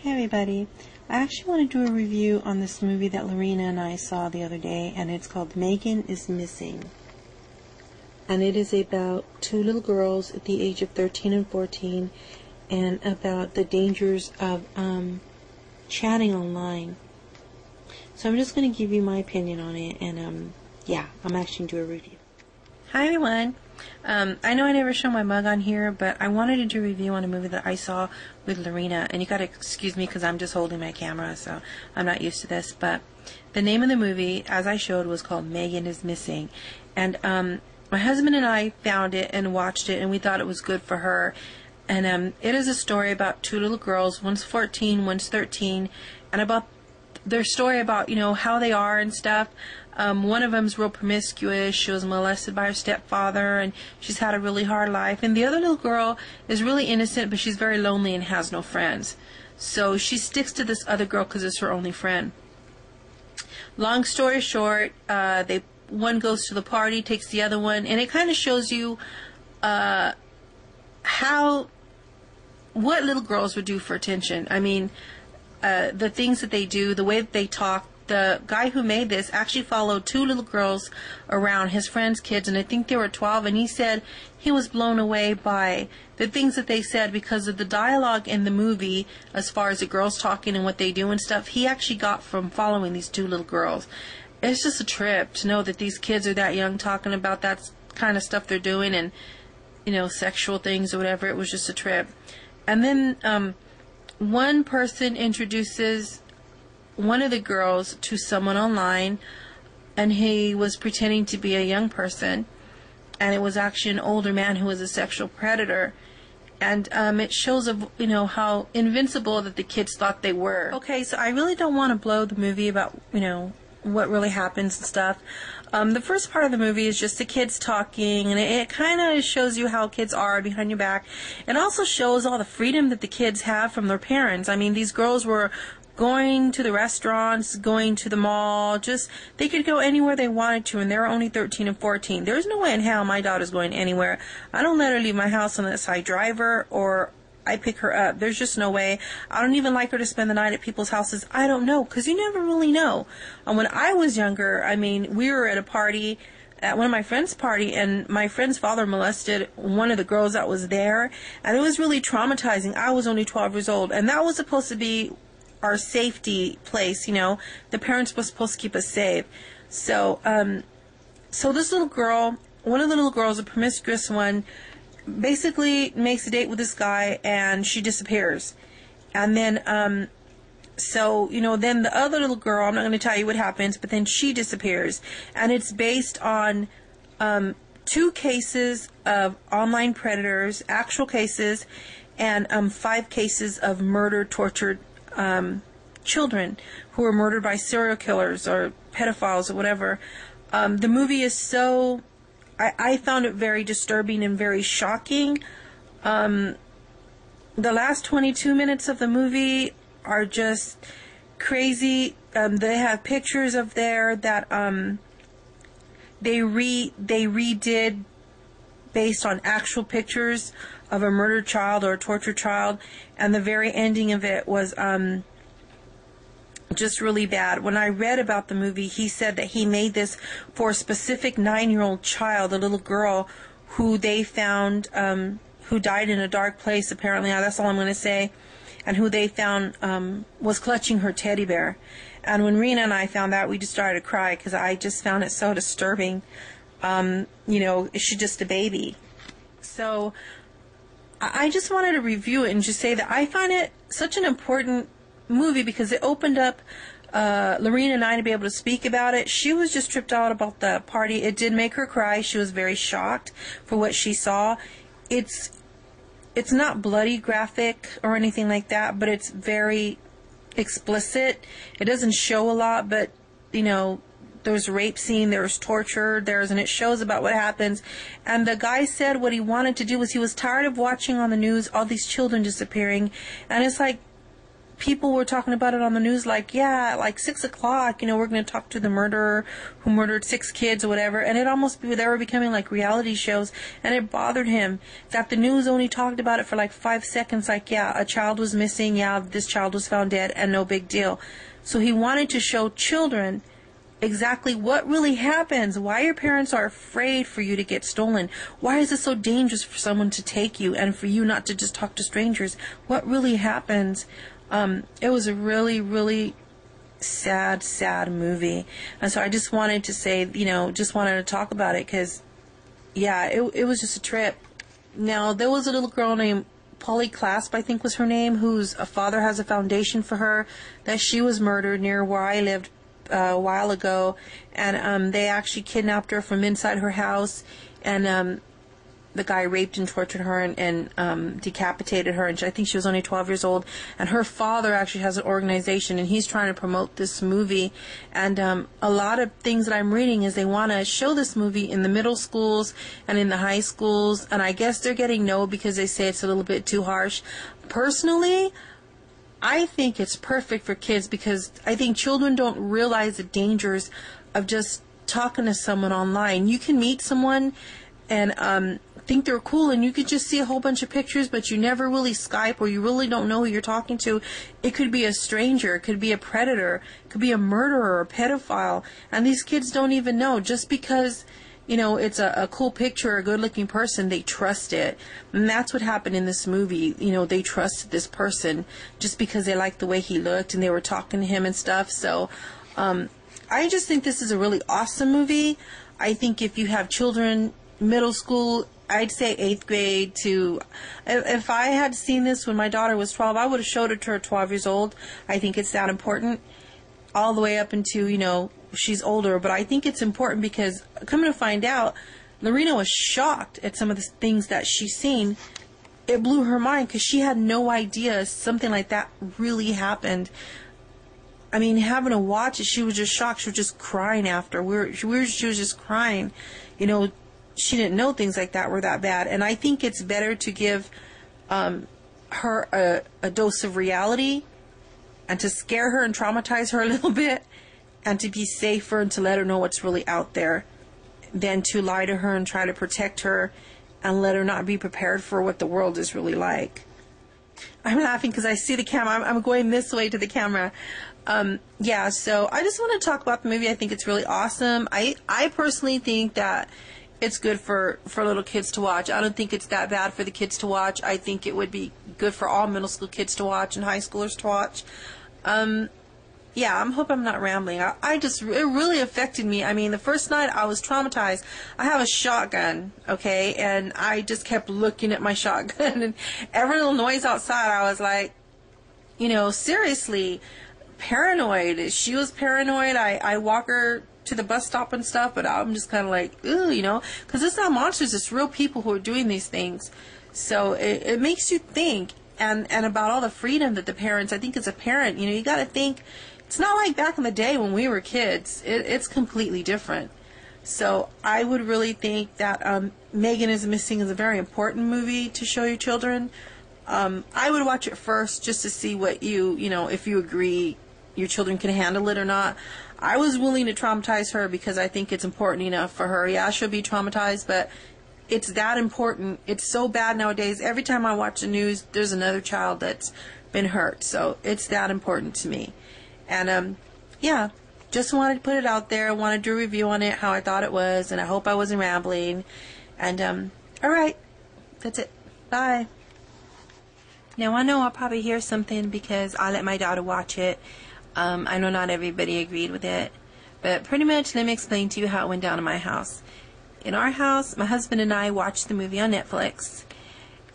Hey everybody, I actually want to do a review on this movie that Lorena and I saw the other day, and it's called Meagan is Missing. And it is about two little girls at the age of 13 and 14, and about the dangers of chatting online. So I'm just going to give you my opinion on it, and yeah, I'm actually going to do a review. Hi everyone. I know I never show my mug on here, but I wanted to do a review on a movie that I saw with Lorena, and you gotta excuse me because I'm just holding my camera, so I'm not used to this, but the name of the movie, as I showed, was called Meagan is Missing, and my husband and I found it and watched it, and we thought it was good for her, and it is a story about two little girls, one's 14, one's 13, and about their story about, you know, how they are and stuff. One of them's real promiscuous. She was molested by her stepfather, and she's had a really hard life. And the other little girl is really innocent, but she's very lonely and has no friends. So she sticks to this other girl because it's her only friend. Long story short, one goes to the party, takes the other one, and it kind of shows you what little girls would do for attention. I mean, the things that they do, the way that they talk. The guy who made this actually followed two little girls around, his friends' kids, and I think they were 12, and he said he was blown away by the things that they said because of the dialogue in the movie as far as the girls talking and what they do and stuff. He actually got from following these two little girls. It's just a trip to know that these kids are that young talking about that kind of stuff they're doing and, you know, sexual things or whatever. It was just a trip. And then one person introduces one of the girls to someone online, and he was pretending to be a young person, and it was actually an older man who was a sexual predator, and it shows you know, how invincible that the kids thought they were. Okay, so I really don't want to blow the movie about, you know, what really happens and stuff. The first part of the movie is just the kids talking, and it kind of shows you how kids are behind your back. It also shows all the freedom that the kids have from their parents. I mean, these girls were going to the restaurants, going to the mall, just, they could go anywhere they wanted to, and they were only 13 and 14. There's no way in hell my daughter's going anywhere. I don't let her leave my house unless I drive her or I pick her up. There's just no way. I don't even like her to spend the night at people's houses. I don't know, because you never really know. And when I was younger, I mean, we were at a party, at one of my friend's party, and my friend's father molested one of the girls that was there, and it was really traumatizing. I was only 12 years old, and that was supposed to be our safety place, you know. The parents were supposed to keep us safe. So, so this little girl, one of the little girls, a promiscuous one, basically makes a date with this guy, and she disappears. And then, so, you know, then the other little girl, I'm not going to tell you what happens, but then she disappears. And it's based on two cases of online predators, actual cases, and 5 cases of murdered, tortured children who were murdered by serial killers or pedophiles or whatever. The movie is so, I found it very disturbing and very shocking. The last 22 minutes of the movie are just crazy. They have pictures of there that they redid based on actual pictures of a murdered child or a tortured child, and the very ending of it was just really bad. When I read about the movie, he said that he made this for a specific 9-year-old child, a little girl who they found, who died in a dark place, apparently. That's all I'm going to say. And who they found was clutching her teddy bear. And when Rena and I found that, we just started to cry because I just found it so disturbing. You know, she's just a baby. So I just wanted to review it and just say that I find it such an important movie because it opened up Lorena and I to be able to speak about it. She was just tripped out about the party. It did make her cry. She was very shocked for what she saw. It's not bloody graphic or anything like that, but it's very explicit. It doesn't show a lot, but, you know, there's rape scene, there's torture, and it shows about what happens. And the guy said what he wanted to do was he was tired of watching on the news all these children disappearing. And it's like, people were talking about it on the news, like, yeah, like 6 o'clock, we're going to talk to the murderer who murdered 6 kids or whatever. And they were becoming like reality shows. And it bothered him that the news only talked about it for like 5 seconds. Like, yeah, a child was missing. Yeah, this child was found dead, and no big deal. So he wanted to show children exactly what really happens, why your parents are afraid for you to get stolen, why is it so dangerous for someone to take you and for you not to just talk to strangers, what really happens. It was a really, really sad movie. And so I just wanted to say, just wanted to talk about it because, yeah, it was just a trip. Now, there was a little girl named Polly Clasp, I think was her name, whose father has a foundation for her, that she was murdered near where I lived a while ago, and they actually kidnapped her from inside her house, and the guy raped and tortured her and decapitated her, and I think she was only 12 years old. And her father actually has an organization, and he's trying to promote this movie. And a lot of things that I'm reading is they want to show this movie in the middle schools and in the high schools, and I guess they're getting no because they say it's a little bit too harsh. Personally, I think it's perfect for kids because I think children don't realize the dangers of just talking to someone online. You can meet someone and think they're cool, and you could just see a whole bunch of pictures, but you never really Skype, or you really don't know who you're talking to. It could be a stranger, it could be a predator, it could be a murderer or a pedophile, and these kids don't even know. Just because it's a cool picture, a good-looking person, they trust it. And that's what happened in this movie. They trusted this person just because they liked the way he looked and they were talking to him and stuff. So I just think this is a really awesome movie. I think if you have children, middle school, I'd say 8th grade to... If I had seen this when my daughter was 12, I would have showed it to her 12 years old. I think it's that important. All the way up into, she's older, but I think it's important because, coming to find out, Lorena was shocked at some of the things that she's seen. It blew her mind because she had no idea something like that really happened. I mean, having to watch it, she was just shocked. She was just crying after. She was just crying. She didn't know things like that were that bad. And I think it's better to give her a dose of reality and to scare her and traumatize her a little bit, and to be safer and to let her know what's really out there, than to lie to her and try to protect her and let her not be prepared for what the world is really like. I'm laughing because I see the camera. I'm going this way to the camera. Yeah, so I just want to talk about the movie. I think it's really awesome. I personally think that it's good for little kids to watch. I don't think it's that bad for the kids to watch. I think it would be good for all middle school kids to watch and high schoolers to watch. Yeah, I hope I'm not rambling. It really affected me. I mean, the first night I was traumatized. I have a shotgun, okay, and I just kept looking at my shotgun, and every little noise outside, I was like, seriously, paranoid. She was paranoid. I walk her to the bus stop and stuff, but I'm just kind of like, ooh, because it's not monsters, it's real people who are doing these things. So it makes you think, and about all the freedom that the parents, I think as a parent, you got to think, it's not like back in the day when we were kids. It's completely different. So I would really think that Meagan is Missing is a very important movie to show your children. I would watch it first just to see what if you agree your children can handle it or not. I was willing to traumatize her because I think it's important enough for her. Yeah, she'll be traumatized, but it's that important. It's so bad nowadays. Every time I watch the news, there's another child that's been hurt. So it's that important to me. And, yeah, just wanted to put it out there. I wanted to do a review on it, how I thought it was, and I hope I wasn't rambling. And, all right, that's it. Bye. Now, I know I'll probably hear something because I let my daughter watch it. I know not everybody agreed with it, but pretty much let me explain to you how it went down in my house. In our house, my husband and I watched the movie on Netflix,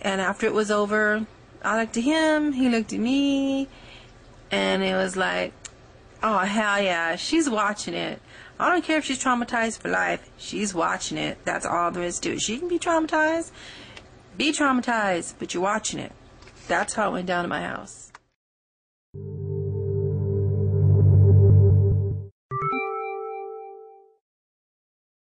and after it was over, I looked at him, he looked at me, and it was like, oh, hell yeah, she's watching it. I don't care if she's traumatized for life. She's watching it. That's all there is to it. She can be traumatized, but you're watching it. That's how it went down in my house.